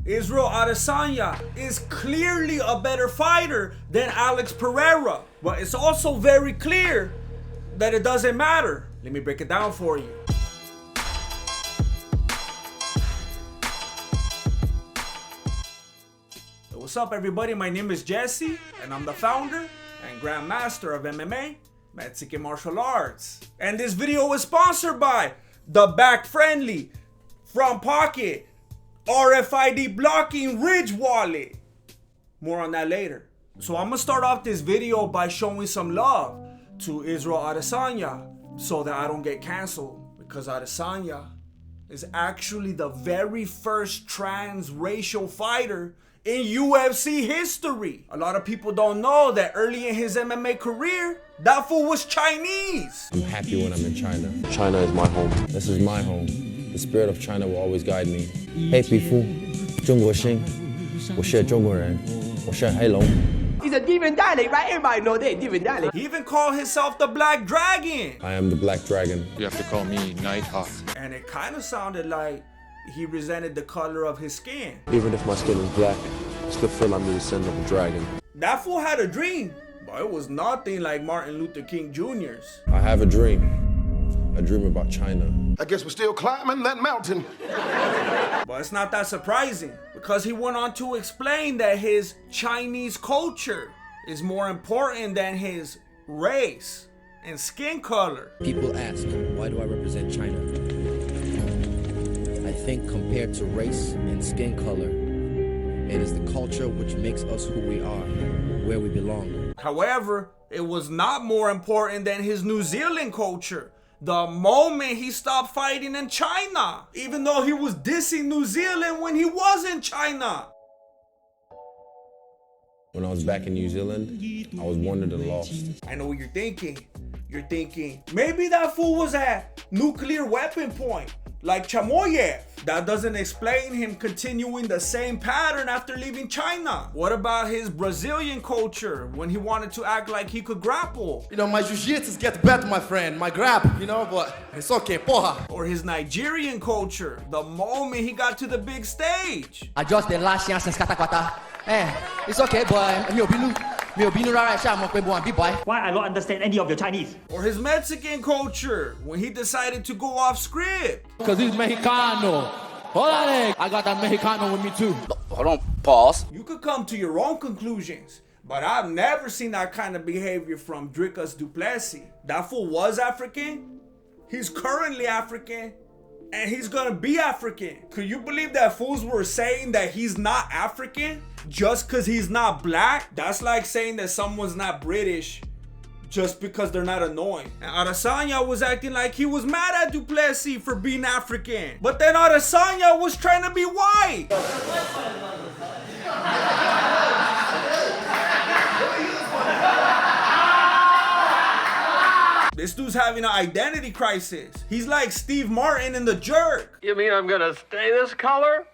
Israel Adesanya is clearly a better fighter than Alex Pereira. But it's also very clear that it doesn't matter. Let me break it down for you. What's up, everybody? My name is Jesse, and I'm the founder and grandmaster of MMA, Mexican martial arts. And this video is sponsored by the back-friendly, from-pocket, RFID blocking Ridge wallet. More on that later. So I'm gonna start off this video by showing some love to Israel Adesanya so that I don't get canceled, because Adesanya is actually the very first transracial fighter in UFC history. A lot of people don't know that early in his MMA career, that fool was Chinese. I'm happy when I'm in China. China is my home. This is my home. The spirit of China will always guide me. 黑皮肤，中国心，我是中国人，我是黑龙。 He's a demon dialect, right? Everybody know that demon dialect. He even called himself the Black Dragon. I am the Black Dragon. You have to call me Nighthawk. And it kind of sounded like he resented the color of his skin. Even if my skin is black, I still feel I'm the descendant of a dragon. That fool had a dream, but it was nothing like Martin Luther King Jr.'s. I have a dream about China. I guess we're still climbing that mountain. But it's not that surprising, because he went on to explain that his Chinese culture is more important than his race and skin color. People ask, why do I represent China? I think compared to race and skin color, it is the culture which makes us who we are, where we belong. However, it was not more important than his New Zealand culture. The moment he stopped fighting in China, even though he was dissing New Zealand when he was in China. When I was back in New Zealand, I was wandered and lost. I know what you're thinking. You're thinking, maybe that fool was at nuclear weapon point, like Chamoyev. That doesn't explain him continuing the same pattern after leaving China. What about his Brazilian culture when he wanted to act like he could grapple? You know, my jiu-jitsu gets better, my friend. My grab, you know, but it's okay, porra. Or his Nigerian culture, the moment he got to the big stage. I just the last chance in Skatakwata. It's okay, boy. Why I don't understand any of your Chinese? Or his Mexican culture, when he decided to go off script. Because he's Mexicano. Hold on, I got that Mexicano with me too. Hold on, pause. You could come to your own conclusions, but I've never seen that kind of behavior from Dricus du Plessis. That fool was African, he's currently African, and he's gonna be African. Could you believe that fools were saying that he's not African just because he's not black? That's like saying that someone's not British just because they're not annoying. And Adesanya was acting like he was mad at du Plessis for being African. But then Adesanya was trying to be white. This dude's having an identity crisis. He's like Steve Martin in The Jerk. You mean I'm gonna stay this color?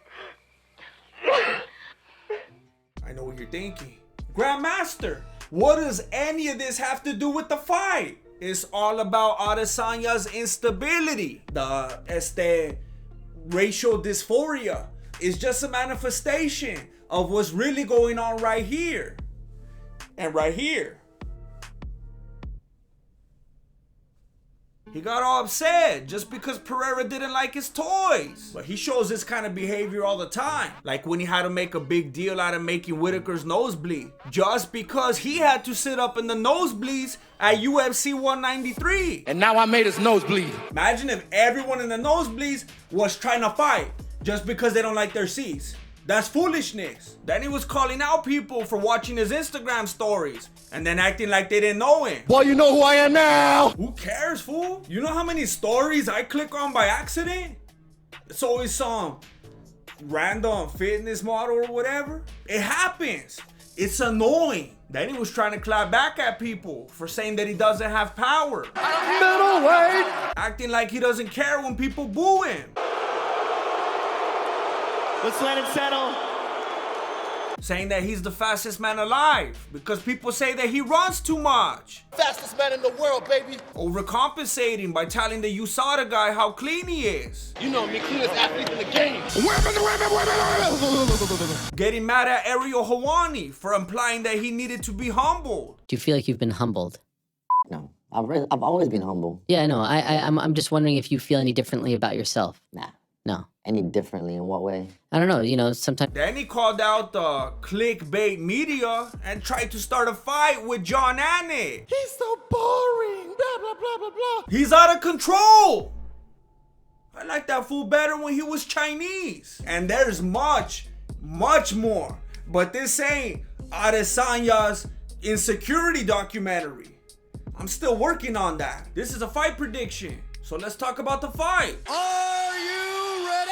I know what you're thinking. Grandmaster, what does any of this have to do with the fight? It's all about Adesanya's instability. The racial dysphoria is just a manifestation of what's really going on right here and right here. He got all upset just because Pereira didn't like his toys. But he shows this kind of behavior all the time. Like when he had to make a big deal out of making Whitaker's nose bleed. Just because he had to sit up in the nosebleeds at UFC 193. And now I made his nose bleed. Imagine if everyone in the nosebleeds was trying to fight just because they don't like their seats. That's foolishness. Then he was calling out people for watching his Instagram stories and then acting like they didn't know him. Boy, you know who I am now. Who cares, fool? You know how many stories I click on by accident? It's always some random fitness model or whatever. It happens. It's annoying. Then he was trying to clap back at people for saying that he doesn't have power. Middleweight. Acting like he doesn't care when people boo him. Let's let him settle. saying that he's the fastest man alive because people say that he runs too much. Fastest man in the world, baby. Overcompensating by telling the USADA guy how clean he is. You know me, cleanest athlete in the game. Getting mad at Ariel Hawani for implying that he needed to be humbled. Do you feel like you've been humbled? No, I've always been humble. Yeah, I know. I'm just wondering if you feel any differently about yourself. Nah. No. Any differently in what way? I don't know. You know, sometimes. Then he called out the clickbait media and tried to start a fight with John Anik. He's so boring. Blah, blah, blah, blah, blah. He's out of control. I like that fool better when he was Chinese. And there's much more. But this ain't Adesanya's insecurity documentary. I'm still working on that. This is a fight prediction. So let's talk about the fight. Are you ready?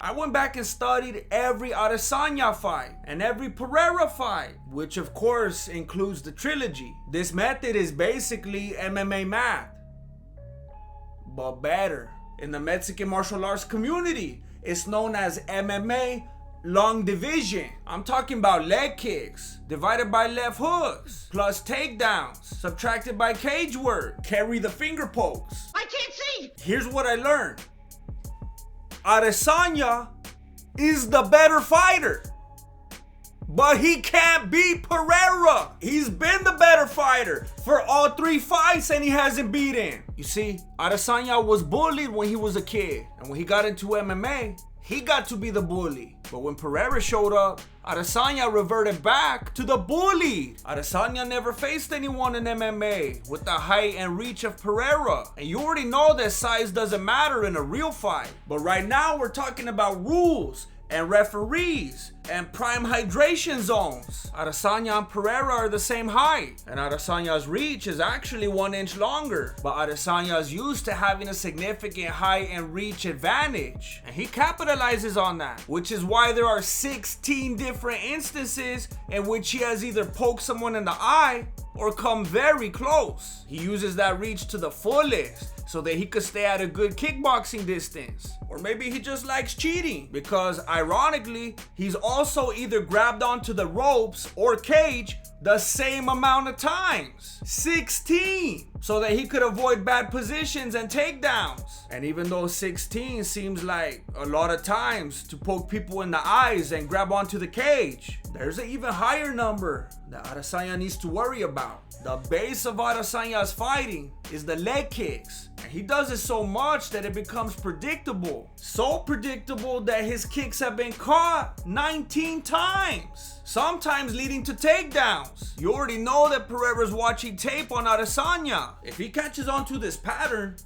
I went back and studied every Adesanya fight and every Pereira fight, which of course includes the trilogy. This method is basically MMA math, but better. In the Mexican martial arts community, it's known as MMA long division. I'm talking about leg kicks divided by left hooks, plus takedowns subtracted by cage work, carry the finger pokes. I can't see! Here's what I learned. Adesanya is the better fighter, but he can't beat Pereira. He's been the better fighter for all 3 fights and he hasn't beaten. You see, Adesanya was bullied when he was a kid, and when he got into MMA, he got to be the bully. But when Pereira showed up, Adesanya reverted back to the bully. Adesanya never faced anyone in MMA with the height and reach of Pereira. And you already know that size doesn't matter in a real fight. But right now we're talking about rules and referees and prime hydration zones. Adesanya and Pereira are the same height, and Adesanya's reach is actually 1 inch longer, but Adesanya is used to having a significant height and reach advantage, and he capitalizes on that, which is why there are 16 different instances in which he has either poked someone in the eye or come very close. He uses that reach to the fullest so that he could stay at a good kickboxing distance. Or maybe he just likes cheating, because ironically, he's also either grabbed onto the ropes or cage the same amount of times, 16, so that he could avoid bad positions and takedowns. And even though 16 seems like a lot of times to poke people in the eyes and grab onto the cage, there's an even higher number that Adesanya needs to worry about. The base of Adesanya's fighting is the leg kicks, and he does it so much that it becomes predictable. So predictable that his kicks have been caught 19 times, sometimes leading to takedowns. You already know that Pereira's watching tape on Adesanya. If he catches onto this pattern,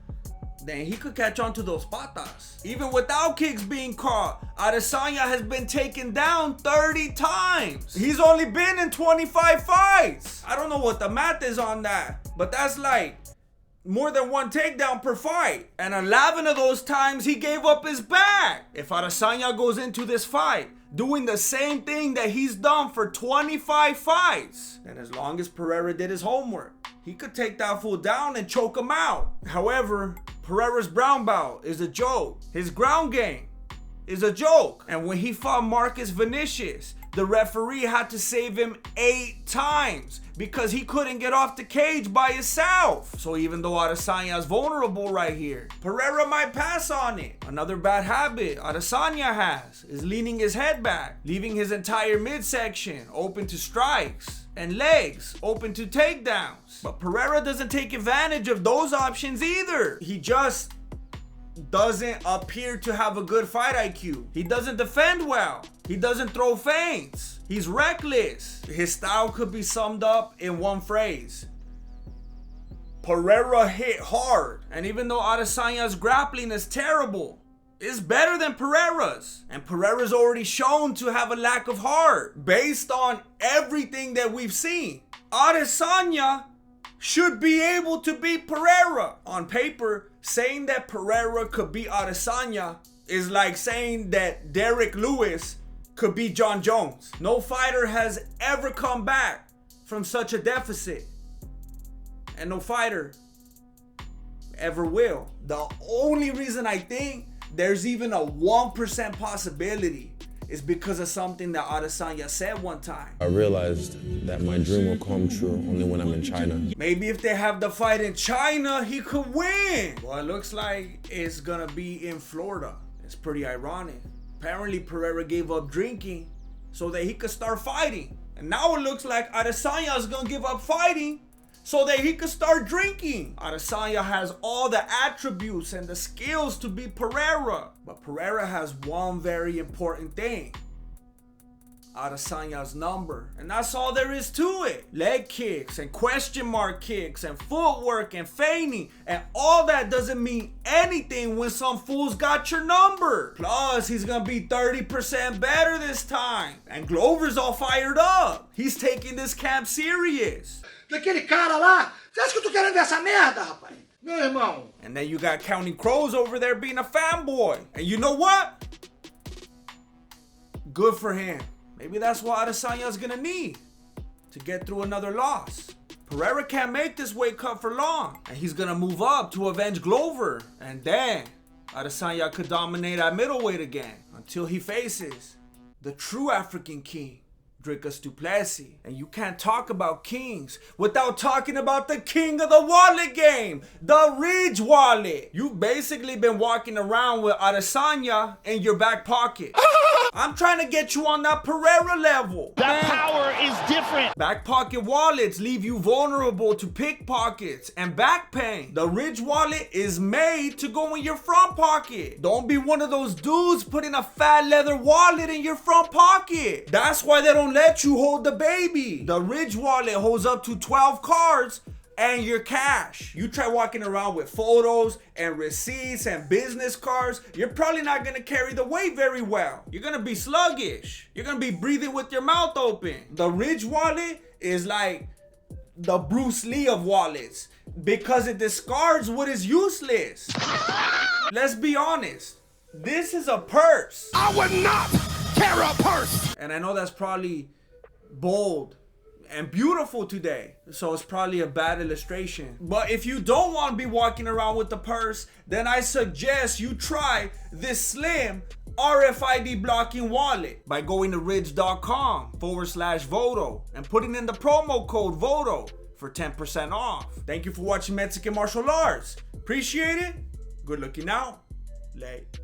then he could catch on to those patas. Even without kicks being caught, Adesanya has been taken down 30 times. He's only been in 25 fights. I don't know what the math is on that, but that's like more than 1 takedown per fight. And 11 of those times he gave up his back. If Adesanya goes into this fight doing the same thing that he's done for 25 fights, then as long as Pereira did his homework, he could take that fool down and choke him out. However, Pereira's brown belt is a joke. His ground game is a joke. And when he fought Marcus Vinicius, the referee had to save him 8 times because he couldn't get off the cage by himself. So even though Adesanya is vulnerable right here, Pereira might pass on it. Another bad habit Adesanya has is leaning his head back, leaving his entire midsection open to strikes and legs open to takedowns. But Pereira doesn't take advantage of those options either. He just doesn't appear to have a good fight IQ. He doesn't defend well. He doesn't throw feints. He's reckless. His style could be summed up in one phrase: Pereira hit hard. And even though Adesanya's grappling is terrible, it's better than Pereira's. And Pereira's already shown to have a lack of heart based on everything that we've seen. Adesanya should be able to beat Pereira. On paper, saying that Pereira could beat Adesanya is like saying that Derek Lewis could beat John Jones. No fighter has ever come back from such a deficit, and no fighter ever will. The only reason I think there's even a 1% possibility is because of something that Adesanya said one time. I realized that my dream will come true only when I'm in China. Maybe if they have the fight in China, he could win. Well, it looks like it's gonna be in Florida. It's pretty ironic. Apparently, Pereira gave up drinking so that he could start fighting. And now it looks like Adesanya is gonna give up fighting so that he could start drinking. Adesanya has all the attributes and the skills to beat Pereira. But Pereira has one very important thing. Adesanya's number. And that's all there is to it. Leg kicks and question mark kicks and footwork and feigning. And all that doesn't mean anything when some fools got your number. Plus, he's gonna be 30% better this time. And Glover's all fired up. He's taking this camp serious. Daquele cara lá, você acha que eu tô querendo ver essa merda, rapaz? Meu irmão. And then you got Counting Crows over there being a fanboy. And you know what? Good for him. Maybe that's what Adesanya's gonna need to get through another loss. Pereira can't make this weight cut for long. And he's gonna move up to avenge Glover. And then Adesanya could dominate at middleweight again until he faces the true African king, Dricus du Plessis. And you can't talk about kings without talking about the king of the wallet game, the Ridge Wallet. You've basically been walking around with Adesanya in your back pocket. I'm trying to get you on that Pereira level. That power is different. Back pocket wallets leave you vulnerable to pickpockets and back pain. The Ridge Wallet is made to go in your front pocket. Don't be one of those dudes putting a fat leather wallet in your front pocket. That's why they don't let you hold the baby. The Ridge Wallet holds up to 12 cards and your cash. You try walking around with photos and receipts and business cards, you're probably not gonna carry the weight very well. You're gonna be sluggish. You're gonna be breathing with your mouth open. The Ridge Wallet is like the Bruce Lee of wallets because it discards what is useless. Let's be honest. This is a purse. I would not carry a purse. And I know that's probably bold and beautiful today, so it's probably a bad illustration. But if you don't want to be walking around with the purse, then I suggest you try this slim RFID blocking wallet by going to ridge.com/Voto and putting in the promo code VOTO for 10% off. Thank you for watching Mexican Martial Arts. Appreciate it. Good looking out. Late.